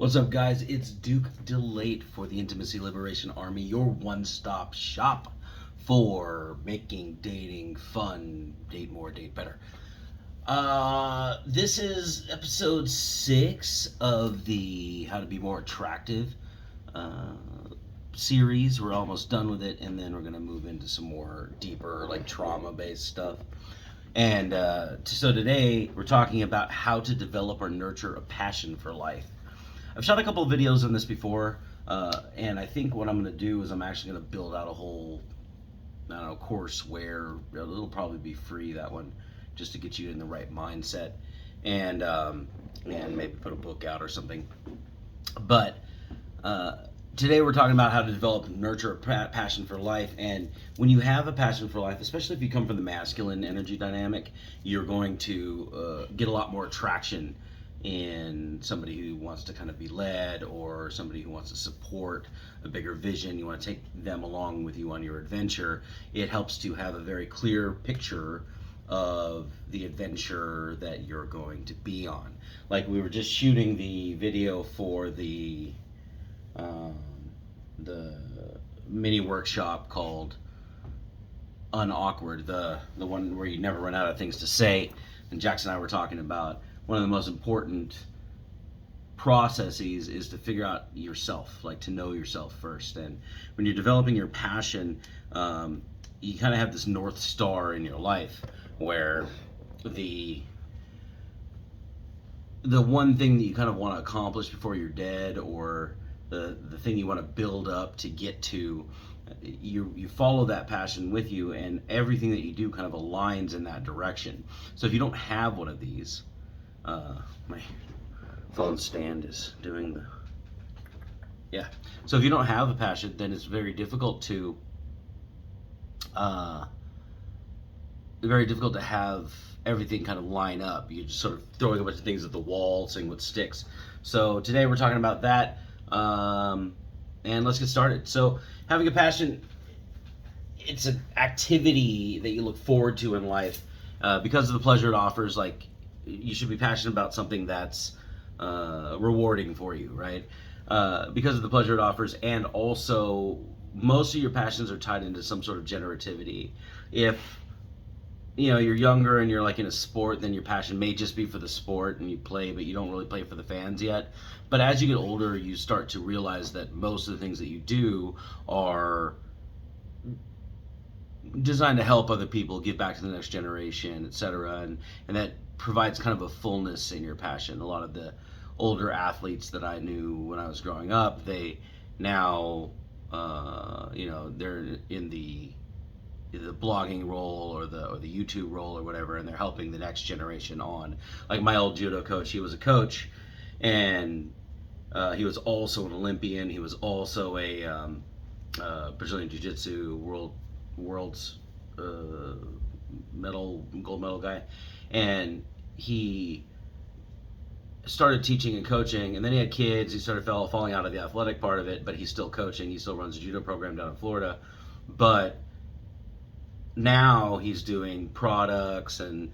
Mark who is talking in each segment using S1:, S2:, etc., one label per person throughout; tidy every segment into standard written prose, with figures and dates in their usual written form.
S1: What's up, guys? It's Duke DeLate for the Intimacy Liberation Army, your one-stop shop for making dating fun, date more, date better. This is episode 6 of the How to Be More Attractive uh, series. We're almost done with it, and then we're going to move into some more deeper, like trauma-based stuff. And so today we're talking about how to develop or nurture a passion for life. I've shot a couple of videos on this before, and I think what I'm going to do is I'm actually going to build out a whole, I don't know, course where it'll probably be free, that one, just to get you in the right mindset, and maybe put a book out or something. But today we're talking about how to develop and nurture a passion for life. And when you have a passion for life, especially if you come from the masculine energy dynamic, you're going to get a lot more attraction in somebody who wants to kind of be led, or somebody who wants to support a bigger vision. You want to take them along with you on your adventure. It helps to have a very clear picture of the adventure that you're going to be on. Like, we were just shooting the video for the mini workshop called Unawkward, the one where you never run out of things to say. And Jackson and I were talking about one of the most important processes is to figure out yourself, like to know yourself first. And when you're developing your passion, you kind of have this North Star in your life where the one thing that you kind of want to accomplish before you're dead, or the thing you want to build up to get to, you follow that passion with you, and everything that you do kind of aligns in that direction. So if you don't have one of these, my phone stand is doing the, yeah. So if you don't have a passion, then it's very difficult to have everything kind of line up. You're just sort of throwing a bunch of things at the wall, seeing what sticks. So today we're talking about that, and let's get started. So having a passion, it's an activity that you look forward to in life because of the pleasure it offers. Like, you should be passionate about something that's rewarding for you, right? Because of the pleasure it offers, and also most of your passions are tied into some sort of generativity. If you're younger and you're like in a sport, then your passion may just be for the sport and you play, but you don't really play for the fans yet. But as you get older, you start to realize that most of the things that you do are designed to help other people, give back to the next generation, etc. And that provides kind of a fullness in your passion. A lot of the older athletes that I knew when I was growing up, they now they're in the blogging role or the YouTube role or whatever, and they're helping the next generation on. Like my old judo coach, he was a coach, and he was also an Olympian. He was also a Brazilian Jiu-Jitsu world's gold medal guy, and he started teaching and coaching, and then he had kids. He started falling out of the athletic part of it, but he's still coaching. He still runs a judo program down in Florida, but now he's doing products and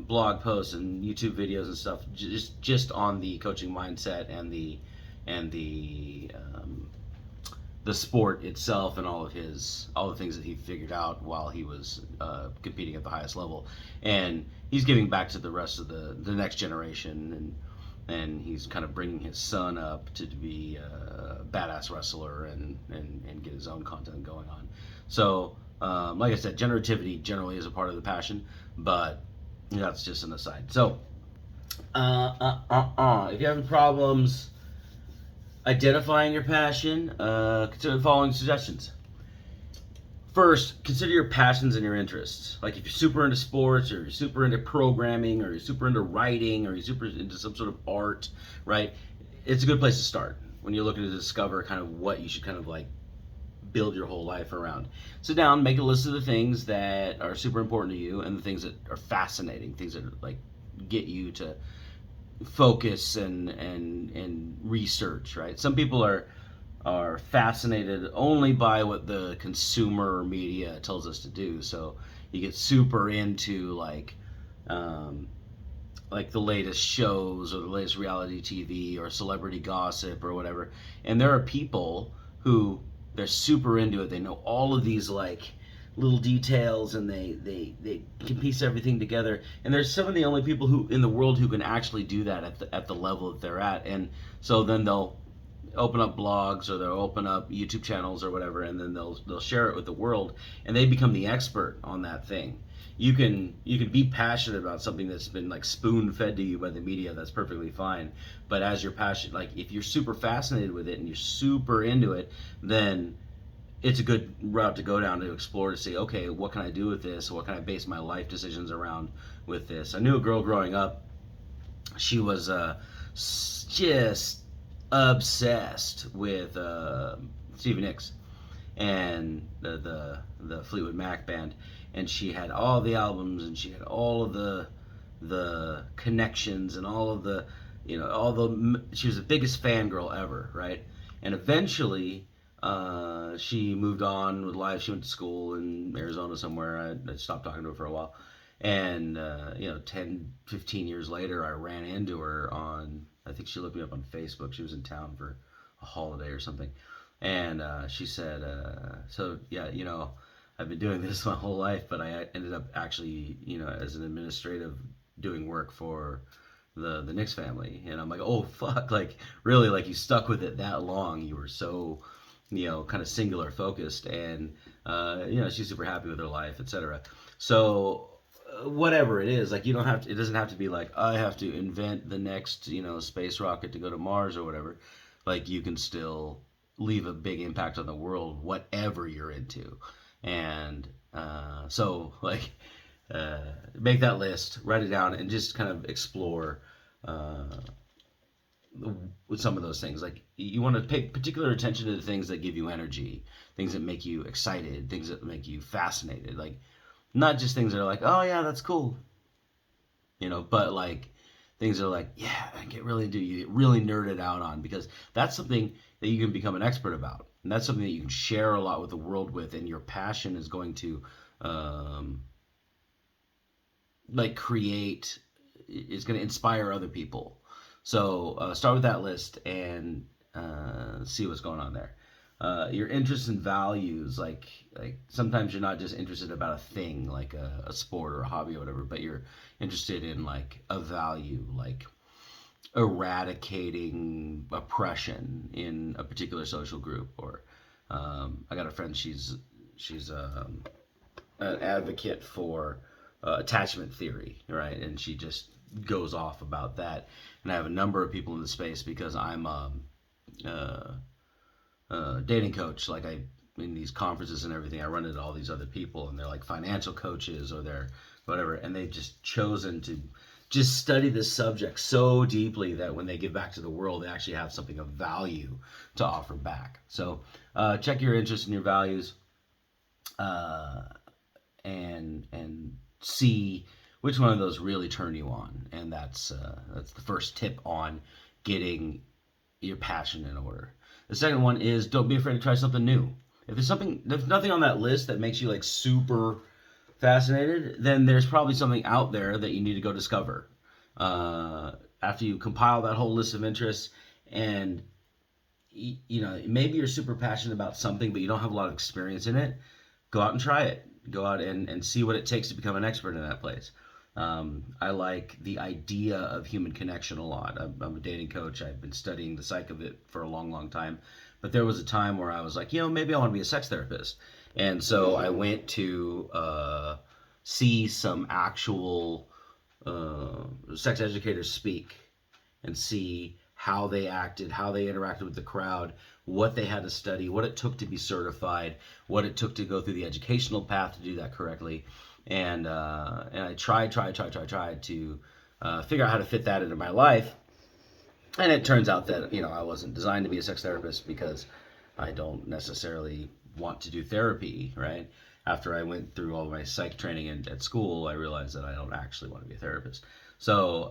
S1: blog posts and YouTube videos and stuff, just on the coaching mindset and the sport itself, and all the things that he figured out while he was competing at the highest level. And he's giving back to the rest of the next generation, and he's kind of bringing his son up to be a badass wrestler and get his own content going on. So like I said, generativity generally is a part of the passion, but that's just an aside. So if you're having problems identifying your passion, consider the following suggestions. First, consider your passions and your interests. Like, if you're super into sports, or you're super into programming, or you're super into writing, or you're super into some sort of art, right? It's a good place to start when you're looking to discover kind of what you should kind of like build your whole life around. Sit down, make a list of the things that are super important to you, and the things that are fascinating, things that like get you to focus and research, right? Some people are fascinated only by what the consumer media tells us to do. So you get super into like like the latest shows or the latest reality TV or celebrity gossip or whatever. And there are people who they're super into it. They know all of these like little details and they can piece everything together. And there's some of the only people who in the world who can actually do that at the level that they're at. And so then they'll open up blogs or they'll open up YouTube channels or whatever, and then they'll share it with the world, and they become the expert on that thing. You can be passionate about something that's been like spoon fed to you by the media. That's perfectly fine. But as you're passionate, like if you're super fascinated with it and you're super into it, then it's a good route to go down to explore to see, okay, what can I do with this? What can I base my life decisions around with this? I knew a girl growing up. She was just obsessed with Stevie Nicks and the Fleetwood Mac band, and she had all the albums and she had all of the connections and all of the she was the biggest fangirl ever, right? And eventually she moved on with life. She went to school in Arizona somewhere. I stopped talking to her for a while. And 10, 15 years later, I ran into her on, I think she looked me up on Facebook. She was in town for a holiday or something. And she said, so yeah, I've been doing this my whole life, but I ended up actually, as an administrative doing work for the Knicks family. And I'm like, oh, fuck, like really, like you stuck with it that long. You were so, kind of singular focused. And, she's super happy with her life, etc. So, whatever it is, like you don't have to, it doesn't have to be like I have to invent the next space rocket to go to Mars or whatever. Like you can still leave a big impact on the world, whatever you're into. And so like make that list, write it down, and just kind of explore with some of those things. Like you want to pay particular attention to the things that give you energy, things that make you excited, things that make you fascinated. Like not just things that are like, oh yeah, that's cool, but like things that are like, yeah, I get really into, you get really nerded out on, because that's something that you can become an expert about, and that's something that you can share a lot with the world with, and your passion is going to, like create, is going to inspire other people. So start with that list and see what's going on there. Your interests and values, like sometimes you're not just interested about a thing like a sport or a hobby or whatever, but you're interested in like a value, like eradicating oppression in a particular social group. Or I got a friend, she's an advocate for attachment theory, right? And she just goes off about that. And I have a number of people in the space because I'm dating coach. Like I, in these conferences and everything, I run into all these other people, and they're like financial coaches or they're whatever, and they've just chosen to just study this subject so deeply that when they give back to the world, they actually have something of value to offer back. So check your interests and your values, and see which one of those really turn you on, and that's the first tip on getting your passion in order. The second one is don't be afraid to try something new. If there's nothing on that list that makes you like super fascinated, then there's probably something out there that you need to go discover. After you compile that whole list of interests, and maybe you're super passionate about something, but you don't have a lot of experience in it, go out and try it. Go out and see what it takes to become an expert in that place. I like the idea of human connection a lot. I'm a dating coach. I've been studying the psych of it for a long, long time. But there was a time where I was like, maybe I want to be a sex therapist. And so I went to see some actual sex educators speak and see how they acted, how they interacted with the crowd, what they had to study, what it took to be certified, what it took to go through the educational path to do that correctly. And I tried to figure out how to fit that into my life. And it turns out that, I wasn't designed to be a sex therapist, because I don't necessarily want to do therapy, right? After I went through all of my psych training at school, I realized that I don't actually want to be a therapist. So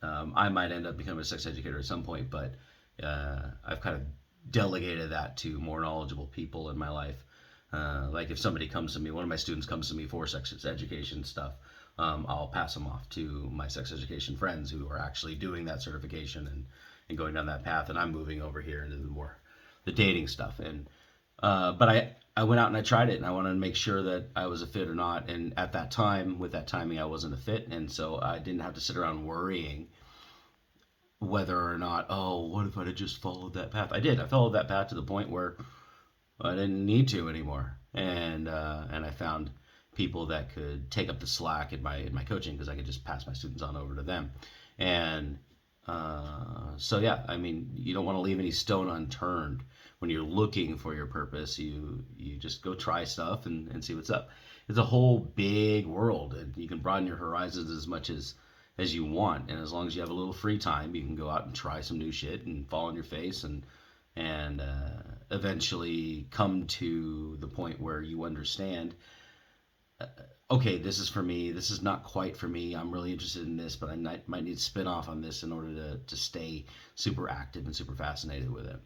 S1: I might end up becoming a sex educator at some point, but I've kind of delegated that to more knowledgeable people in my life. Like if somebody comes to me, one of my students comes to me for sex education stuff, I'll pass them off to my sex education friends who are actually doing that certification and going down that path. And I'm moving over here into the dating stuff. And but I went out and I tried it, and I wanted to make sure that I was a fit or not. And at that time, with that timing, I wasn't a fit, and so I didn't have to sit around worrying whether or not, oh, what if I had just followed that path? I did. I followed that path to the point where I didn't need to anymore, and I found people that could take up the slack in my coaching because I could just pass my students on over to them, and so yeah, I mean, you don't want to leave any stone unturned when you're looking for your purpose. You just go try stuff and see what's up. It's a whole big world, and you can broaden your horizons as much as you want. And as long as you have a little free time, you can go out and try some new shit and fall on your face and eventually come to the point where you understand, okay, this is for me. This is not quite for me. I'm really interested in this, but I might need to spin off on this in order to stay super active and super fascinated with it.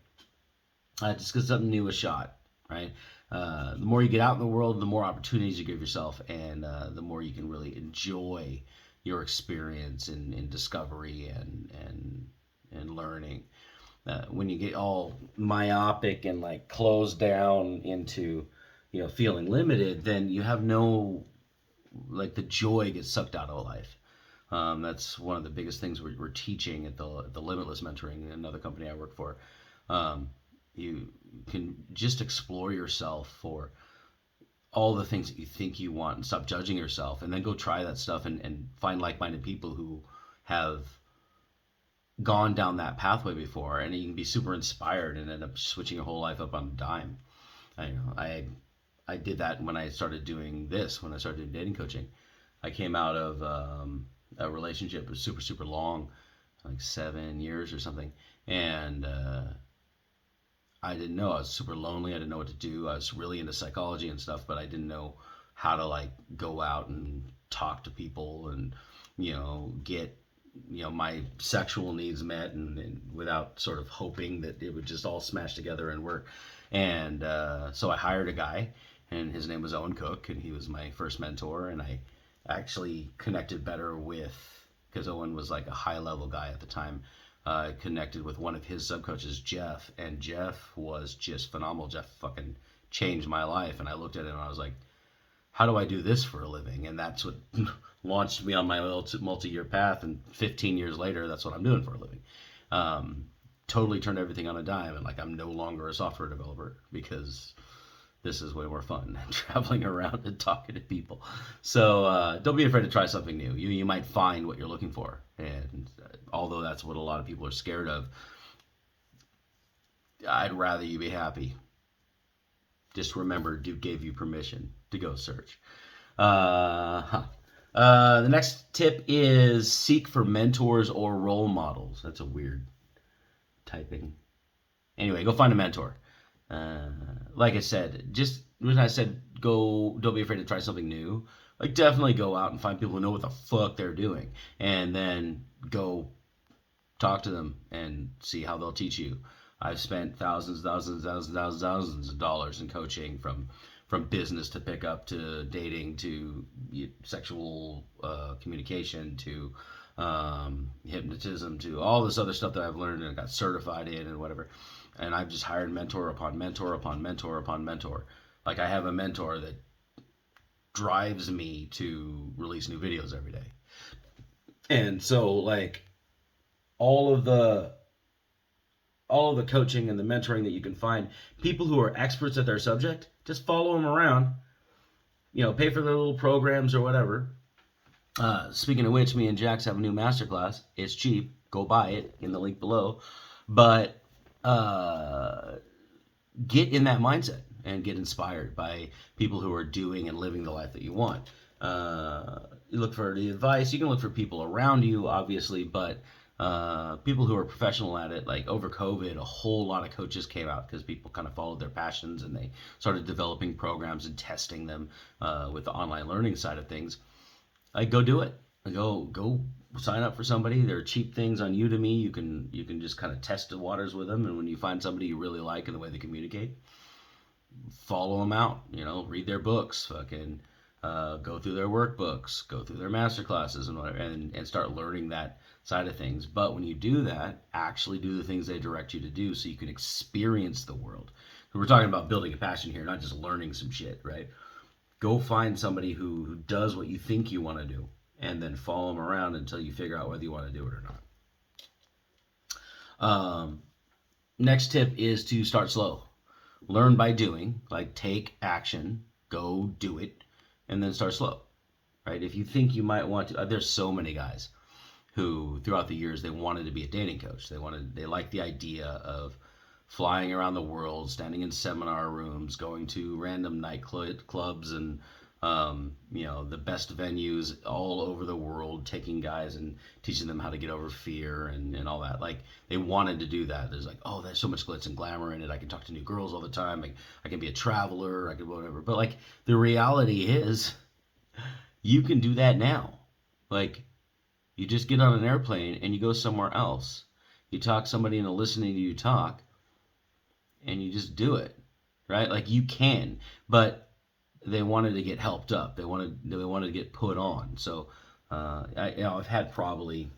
S1: Just because something new is shot, right? The more you get out in the world, the more opportunities you give yourself, and the more you can really enjoy your experience in discovery and learning. When you get all myopic and like closed down into, feeling limited, then you have no, like, the joy gets sucked out of life. That's one of the biggest things we're teaching at the Limitless Mentoring, another company I work for. You can just explore yourself for all the things that you think you want and stop judging yourself, and then go try that stuff and find like-minded people who have gone down that pathway before, and you can be super inspired and end up switching your whole life up on a dime. I did that when I started doing this, when I started doing dating coaching. I came out of a relationship that was super, super long, like 7 years or something. And I didn't know. I was super lonely. I didn't know what to do. I was really into psychology and stuff, but I didn't know how to like go out and talk to people and, get, my sexual needs met and without sort of hoping that it would just all smash together and work. And so I hired a guy, and his name was Owen Cook, and he was my first mentor. And I actually connected better with, because Owen was like a high level guy at the time, connected with one of his sub coaches, Jeff, and Jeff was just phenomenal. Jeff fucking changed my life, and I looked at him and I was like, how do I do this for a living? And that's what launched me on my multi-year path. And 15 years later, that's what I'm doing for a living. Totally turned everything on a dime, and like, I'm no longer a software developer because this is way more fun traveling around and talking to people. So don't be afraid to try something new. You might find what you're looking for, and although that's what a lot of people are scared of, I'd rather you be happy. Just remember, Duke gave you permission to go search. The next tip is seek for mentors or role models. That's a weird typing. Anyway, go find a mentor. Like I said, just when I said don't be afraid to try something new. Like, definitely go out and find people who know what the fuck they're doing, and then go talk to them and see how they'll teach you. I've spent thousands of dollars in coaching, from business to pickup to dating to sexual communication to hypnotism to all this other stuff that I've learned and got certified in and whatever. And I've just hired mentor upon mentor upon mentor upon mentor. Like, I have a mentor that drives me to release new videos every day. And so, like, all of the coaching and the mentoring that you can find, people who are experts at their subject, just follow them around, pay for their little programs or whatever. Speaking of which, me and Jax have a new masterclass. It's cheap. Go buy it in the link below. But get in that mindset and get inspired by people who are doing and living the life that you want. You look for the advice. You can look for people around you, obviously, but people who are professional at it. Like, over COVID, a whole lot of coaches came out because people kind of followed their passions and they started developing programs and testing them with the online learning side of things. Like, go do it. Go sign up for somebody. There are cheap things on Udemy. You can just kind of test the waters with them, and when you find somebody you really like and the way they communicate, follow them out. Read their books. Fucking go through their workbooks, go through their master classes, and whatever, and start learning that side of things. But when you do that, actually do the things they direct you to do so you can experience the world. So we're talking about building a passion here, not just learning some shit, right? Go find somebody who does what you think you want to do, and then follow them around until you figure out whether you want to do it or not. Next tip is to start slow. Learn by doing, like take action, go do it, and then start slow, right? If you think you might want to, there's so many guys who throughout the years they wanted to be a dating coach. They liked the idea of flying around the world, standing in seminar rooms, going to random nightclubs and the best venues all over the world, taking guys and teaching them how to get over fear and all that. Like they wanted to do that. There's like, oh, there's so much glitz and glamour in it. I can talk to new girls all the time. I can be a traveler. I can whatever. But like the reality is, you can do that now. Like you just get on an airplane and you go somewhere else. You talk somebody into listening to you talk, and you just do it, right? Like you can, but they wanted to get helped up. They wanted to get put on. So I've had probably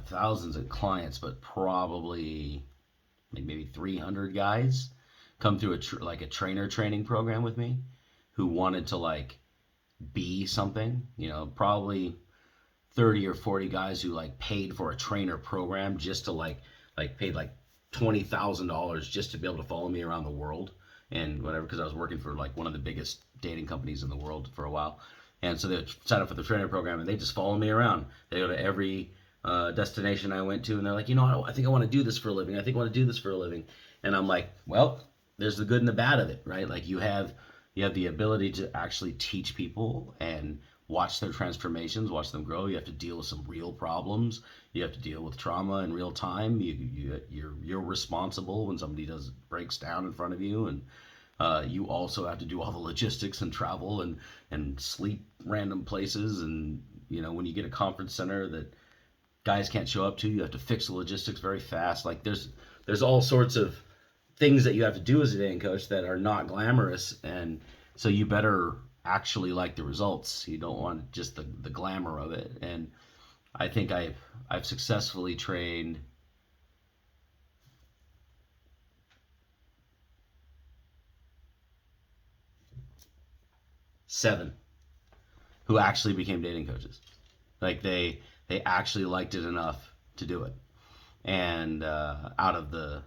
S1: thousands of clients, but probably like maybe 300 guys come through a trainer training program with me who wanted to like be something. Probably 30 or 40 guys who like paid for a trainer program just to like paid like $20,000 just to be able to follow me around the world and whatever, because I was working for like one of the biggest dating companies in the world for a while. And so they sign up for the trainer program and they just follow me around. They go to every destination I went to and they're like, I think I want to do this for a living. I think I want to do this for a living. And I'm like, well, there's the good and the bad of it, right? Like you have the ability to actually teach people and watch their transformations, watch them grow. You have to deal with some real problems. You have to deal with trauma in real time. You're responsible when somebody breaks down in front of you, and you also have to do all the logistics and travel and sleep random places. And when you get a conference center that guys can't show up to, you have to fix the logistics very fast. Like there's all sorts of things that you have to do as a dating coach that are not glamorous, and so you better actually like the results. You don't want just the glamour of it. And I think I've successfully trained 7 who actually became dating coaches. Like they actually liked it enough to do it. And out of the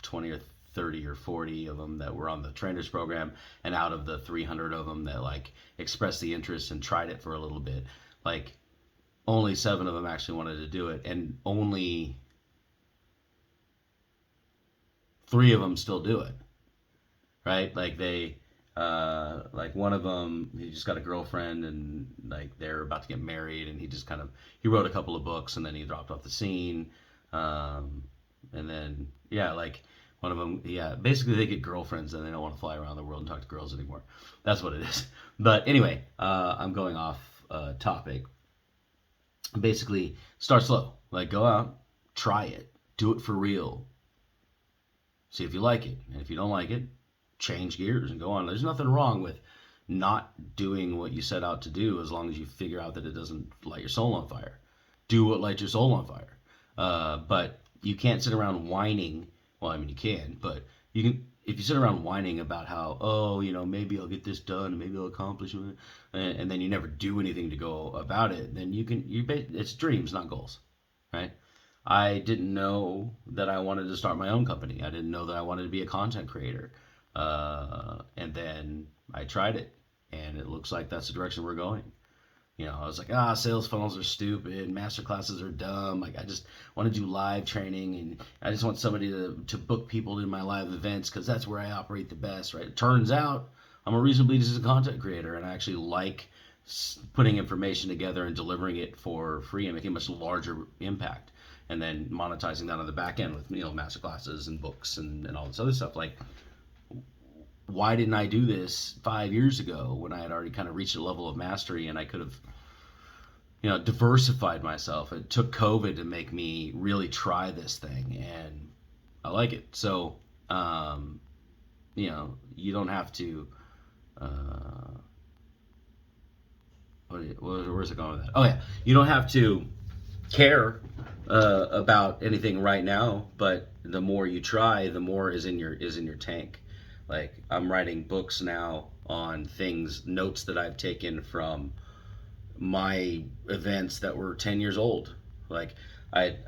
S1: 20 or 30 or 40 of them that were on the trainers program, and out of the 300 of them that like expressed the interest and tried it for a little bit, like only 7 of them actually wanted to do it, and only 3 of them still do it, right? Like they like one of them, he just got a girlfriend and like they're about to get married, and he wrote a couple of books and then he dropped off the scene. And then like one of them, basically they get girlfriends and they don't want to fly around the world and talk to girls anymore. That's what it is. But anyway, I'm going off topic. Basically, start slow. Like go out, try it, do it for real. See if you like it, and if you don't like it, change gears and go on. There's nothing wrong with not doing what you set out to do, as long as you figure out that it doesn't light your soul on fire. Do what lights your soul on fire. But you can't sit around whining. Well, I mean, you can, but you can. If you sit around whining about how, maybe I'll get this done, maybe I'll accomplish it, and then you never do anything to go about it, then it's dreams, not goals, right? I didn't know that I wanted to start my own company. I didn't know that I wanted to be a content creator. And then I tried it, and it looks like that's the direction we're going. I was like, sales funnels are stupid, master classes are dumb. Like, I just want to do live training, and I just want somebody to book people to my live events because that's where I operate the best, right? It turns out I'm a reasonably decent content creator, and I actually like putting information together and delivering it for free and making a much larger impact, and then monetizing that on the back end with master classes and books and all this other stuff. Like, why didn't I do this 5 years ago when I had already kind of reached a level of mastery and I could have, diversified myself? It took COVID to make me really try this thing, and I like it. So, you don't have to where's it going with that? Oh yeah, you don't have to care about anything right now, but the more you try, the more is in your tank. Like I'm writing books now on things, notes that I've taken from my events that were 10 years old. Like I'd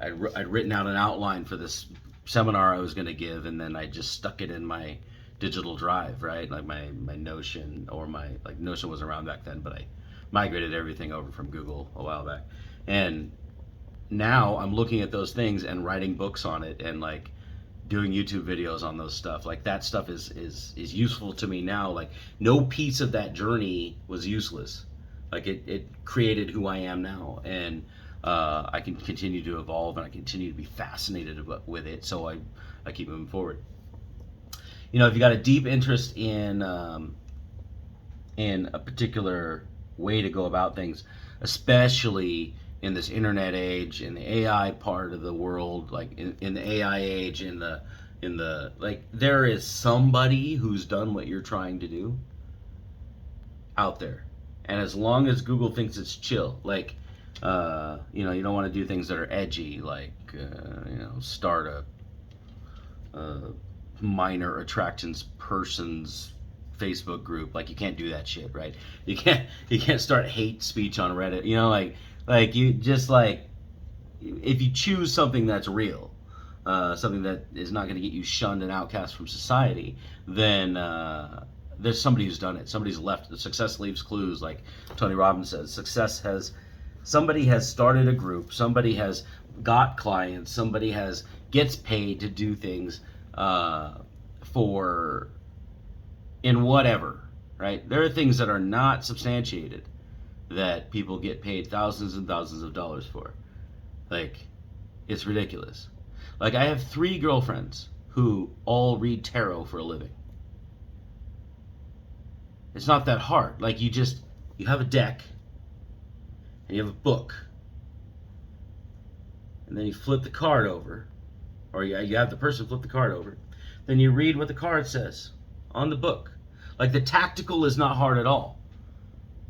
S1: written out an outline for this seminar I was going to give, and then I just stuck it in my digital drive, right? Like my Notion, or my, like, Notion was around back then, but I migrated everything over from Google a while back. And now I'm looking at those things and writing books on it, and like doing YouTube videos on those stuff. Like that stuff is useful to me now. Like no piece of that journey was useless. Like it created who I am now, and I can continue to evolve, and I continue to be fascinated with it. So I keep moving forward. If you got a deep interest in a particular way to go about things, especially in this internet age, in the AI part of the world, like in the AI age, in the like, there is somebody who's done what you're trying to do out there. And as long as Google thinks it's chill, like, you don't want to do things that are edgy, like, start a minor attractions person's Facebook group. Like, you can't do that shit, right? You can't start hate speech on Reddit. Like you just, like, if you choose something that's real, something that is not going to get you shunned and outcast from society, then there's somebody who's done it. Somebody's left. The success leaves clues, like Tony Robbins says. Somebody has started a group. Somebody has got clients. Somebody gets paid to do things for in whatever, right? There are things that are not substantiated that people get paid thousands and thousands of dollars for. Like, it's ridiculous. Like, I have 3 girlfriends who all read tarot for a living. It's not that hard. Like, you have a deck, and you have a book, and then you flip the card over, or you have the person flip the card over, then you read what the card says on the book. Like, the tactical is not hard at all.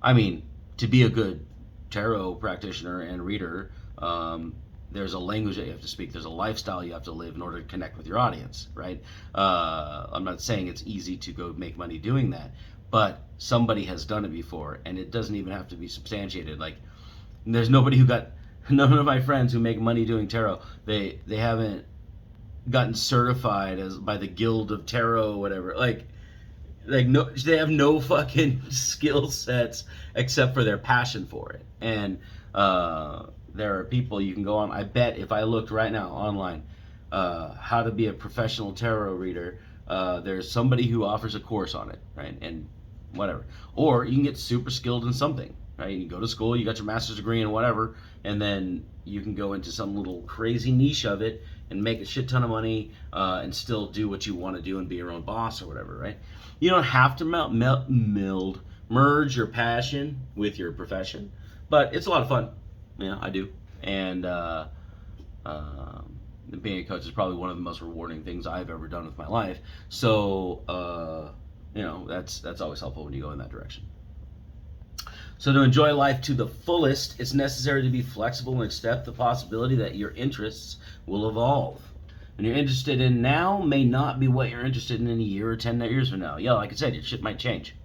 S1: I mean, to be a good tarot practitioner and reader, there's a language that you have to speak. There's a lifestyle you have to live in order to connect with your audience, right? I'm not saying it's easy to go make money doing that, but somebody has done it before, and it doesn't even have to be substantiated. Like, there's none of my friends who make money doing tarot, they haven't gotten certified by the Guild of Tarot or whatever. Like no, they have no fucking skill sets except for their passion for it. And there are people you can go on. I bet if I looked right now online, how to be a professional tarot reader, there's somebody who offers a course on it, right? And whatever. Or you can get super skilled in something, right? You go to school, you got your master's degree in whatever, and then you can go into some little crazy niche of it and make a shit ton of money, and still do what you want to do and be your own boss or whatever, right? You don't have to merge your passion with your profession, but it's a lot of fun. I do. And being a coach is probably one of the most rewarding things I've ever done with my life. So, that's always helpful when you go in that direction. So to enjoy life to the fullest, it's necessary to be flexible and accept the possibility that your interests will evolve. And you're interested in now may not be what you're interested in a year or 10 years from now. Yeah, like I said, your shit might change.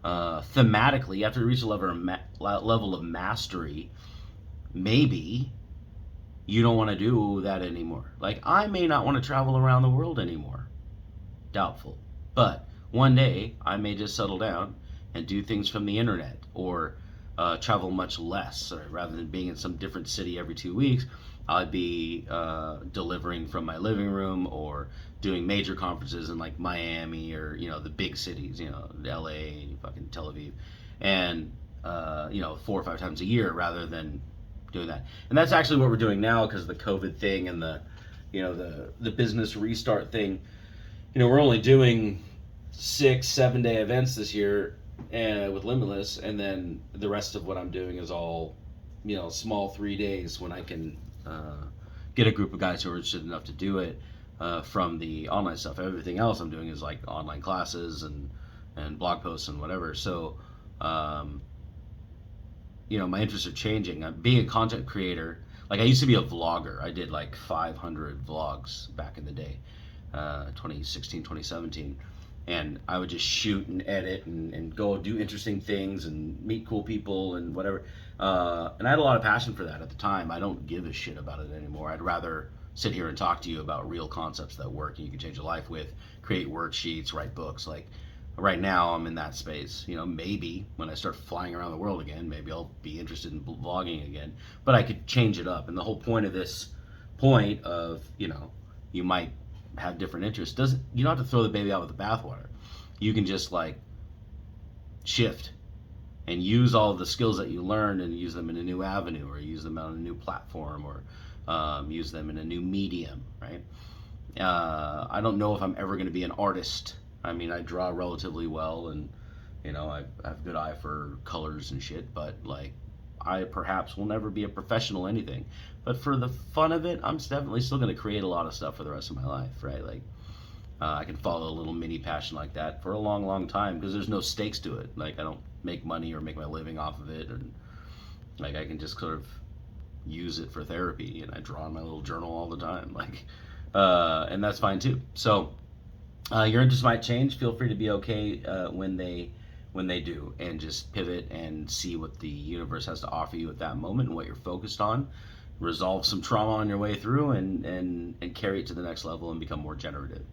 S1: Thematically, you have to reach a level of mastery. Maybe you don't want to do that anymore. Like, I may not want to travel around the world anymore. Doubtful. But one day, I may just settle down and do things from the internet, or travel much less. Or rather than being in some different city every 2 weeks, I'd be delivering from my living room, or doing major conferences in like Miami, or the big cities, LA, fucking Tel Aviv, and 4 or 5 times a year, rather than doing that. And that's actually what we're doing now, because of the COVID thing and the business restart thing. We're only doing 6-7 day events this year, with Limitless, and then the rest of what I'm doing is all small 3 days, when I can get a group of guys who are interested enough to do it, from the online stuff. Everything else I'm doing is like online classes and blog posts and whatever. So my interests are changing. Being a content creator, like I used to be a vlogger. I did like 500 vlogs back in the day, 2016, 2017. And I would just shoot and edit and go do interesting things and meet cool people and whatever. And I had a lot of passion for that at the time. I don't give a shit about it anymore. I'd rather sit here and talk to you about real concepts that work and you can change your life with, create worksheets, write books. Like right now, I'm in that space. Maybe when I start flying around the world again, maybe I'll be interested in vlogging again. But I could change it up. And the whole point of this point of, you might have different interests, you don't have to throw the baby out with the bathwater. You can just like shift and use all of the skills that you learned and use them in a new avenue, or use them on a new platform, or use them in a new medium, right? I don't know if I'm ever going to be an artist. I mean, I draw relatively well, and I have a good eye for colors and shit, but like I perhaps will never be a professional anything. But for the fun of it, I'm definitely still going to create a lot of stuff for the rest of my life, right? Like I can follow a little mini passion like that for a long, long time because there's no stakes to it. Like I don't make money or make my living off of it, and like I can just sort of use it for therapy, and I draw in my little journal all the time, like, and that's fine too. So your interests might change. Feel free to be okay when they do, and just pivot and see what the universe has to offer you at that moment and what you're focused on. Resolve some trauma on your way through, and carry it to the next level and become more generative.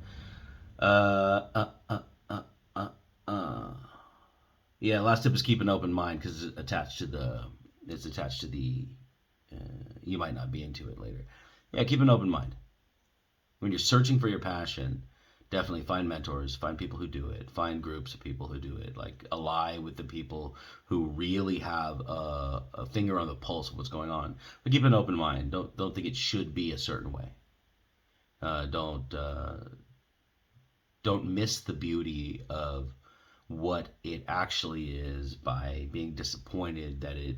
S1: Yeah, last tip is keep an open mind because it's attached to the you might not be into it later. Yeah, keep an open mind. When you're searching for your passion, definitely find mentors, find people who do it, find groups of people who do it. Like ally with the people who really have a finger on the pulse of what's going on. But keep an open mind. Don't think it should be a certain way. Don't miss the beauty of what it actually is by being disappointed that it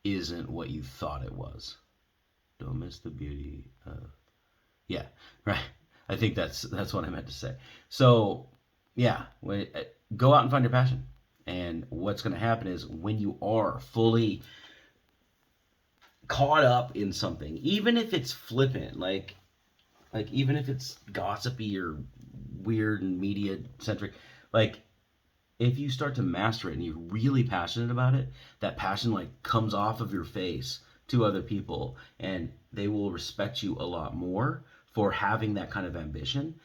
S1: isn't what you thought it was. Don't miss the beauty of, yeah, right. I think that's what I meant to say. So yeah, go out and find your passion. And what's going to happen is when you are fully caught up in something, even if it's flippant, like even if it's gossipy or weird and media centric, like if you start to master it and you're really passionate about it, that passion like comes off of your face to other people, and they will respect you a lot more for having that kind of ambition.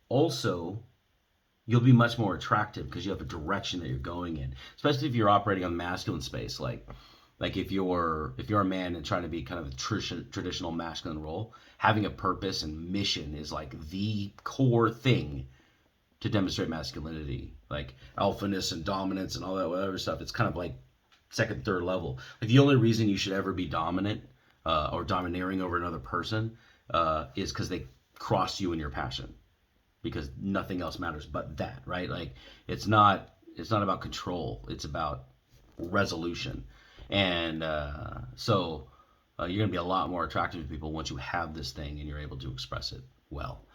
S1: Also, you'll be much more attractive because you have a direction that you're going in, especially if you're operating on masculine space. Like if you're a man and trying to be kind of a traditional masculine role, having a purpose and mission is like the core thing to demonstrate masculinity. Like alphaness and dominance and all that other stuff, it's kind of like second, third level. Like the only reason you should ever be dominant or domineering over another person is because they cross you in your passion, because nothing else matters but that, right? Like it's not about control, it's about resolution. And so you're going to be a lot more attractive to people once you have this thing and you're able to express it well.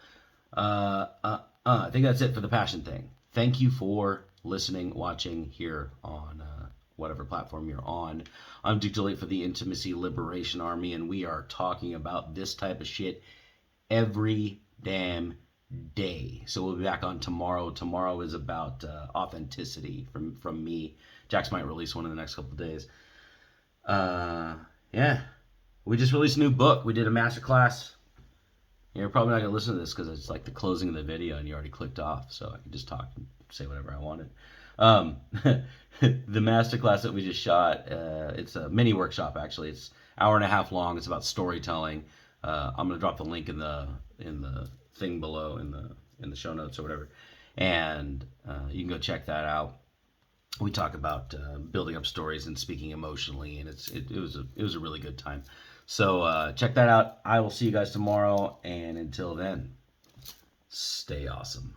S1: I think that's it for the passion thing. Thank you for listening, watching here on whatever platform you're on. I'm Duke Delete for the Intimacy Liberation Army, and we are talking about this type of shit every damn day. So we'll be back on tomorrow. Tomorrow is about authenticity from me. Jax might release one in the next couple of days. Yeah, we just released a new book. We did a masterclass. You're probably not gonna listen to this because it's like the closing of the video and you already clicked off, so I can just talk and say whatever I wanted. The masterclass that we just shot, it's a mini workshop actually. It's an hour and a half long. It's about storytelling. I'm gonna drop the link in the thing below in the show notes or whatever, and you can go check that out. We talk about building up stories and speaking emotionally, and it was a really good time. So check that out. I will see you guys tomorrow, and until then, stay awesome.